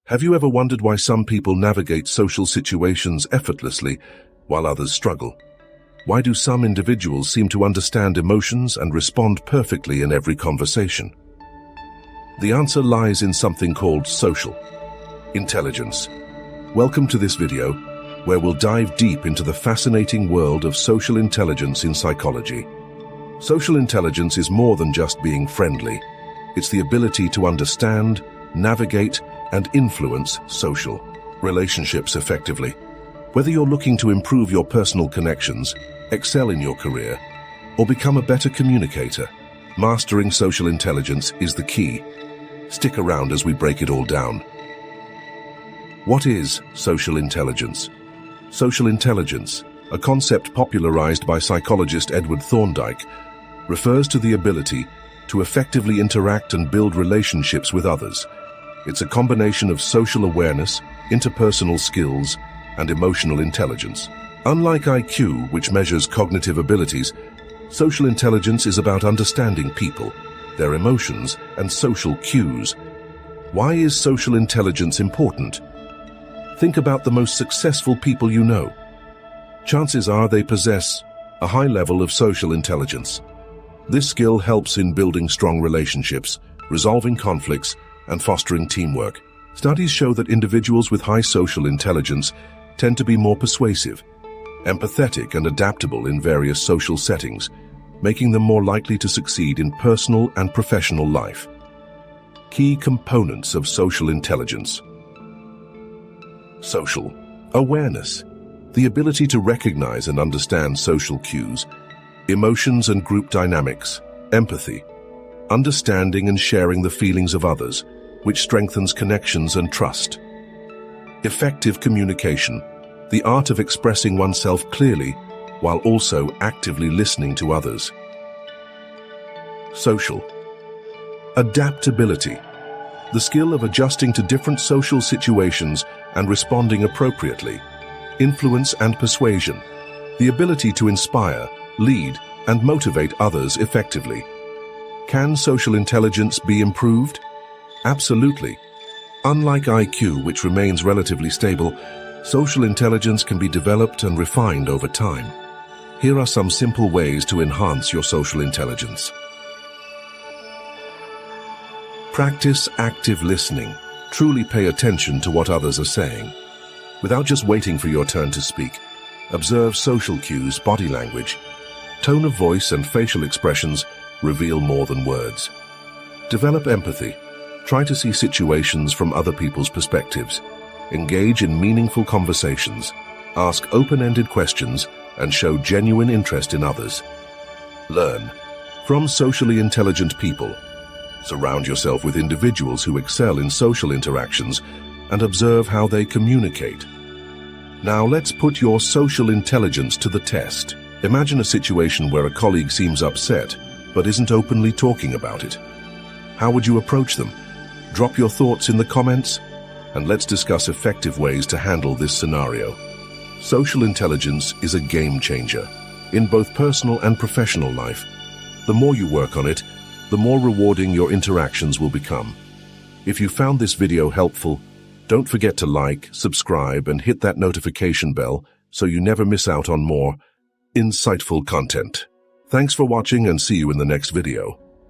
Have you ever wondered why some people navigate social situations effortlessly while others struggle? Why do some individuals seem to understand emotions and respond perfectly in every conversation? The answer lies in something called social intelligence. Welcome to this video, where we'll dive deep into the fascinating world of social intelligence in psychology. Social intelligence is more than just being friendly. It's the ability to understand, navigate, and influence social relationships effectively. Whether you're looking to improve your personal connections, excel in your career, or become a better communicator, mastering social intelligence is the key. Stick around as we break it all down. What is social intelligence? Social intelligence, a concept popularized by psychologist Edward Thorndike, refers to the ability to effectively interact and build relationships with others. It's a combination of social awareness, interpersonal skills, and emotional intelligence. Unlike IQ, which measures cognitive abilities, social intelligence is about understanding people, their emotions, and social cues. Why is social intelligence important? Think about the most successful people you know. Chances are they possess a high level of social intelligence. This skill helps in building strong relationships, resolving conflicts, and fostering teamwork. Studies show that individuals with high social intelligence tend to be more persuasive, empathetic, and adaptable in various social settings, making them more likely to succeed in personal and professional life. Key components of social intelligence. Social awareness, the ability to recognize and understand social cues, emotions and group dynamics. Empathy, understanding and sharing the feelings of others, which strengthens connections and trust. Effective communication, the art of expressing oneself clearly while also actively listening to others. Social adaptability, the skill of adjusting to different social situations and responding appropriately. Influence and persuasion, the ability to inspire, lead, and motivate others effectively. Can social intelligence be improved? Absolutely. Unlike IQ, which remains relatively stable, social intelligence can be developed and refined over time. Here are some simple ways to enhance your social intelligence. Practice active listening. Truly pay attention to what others are saying. Without just waiting for your turn to speak, observe social cues, body language. Tone of voice and facial expressions reveal more than words. Develop empathy. Try to see situations from other people's perspectives. Engage in meaningful conversations. Ask open-ended questions and show genuine interest in others. Learn from socially intelligent people. Surround yourself with individuals who excel in social interactions and observe how they communicate. Now let's put your social intelligence to the test. Imagine a situation where a colleague seems upset but isn't openly talking about it. How would you approach them? Drop your thoughts in the comments, and let's discuss effective ways to handle this scenario. Social intelligence is a game changer in both personal and professional life. The more you work on it, the more rewarding your interactions will become. If you found this video helpful, don't forget to like, subscribe, and hit that notification bell so you never miss out on more insightful content. Thanks for watching, and see you in the next video.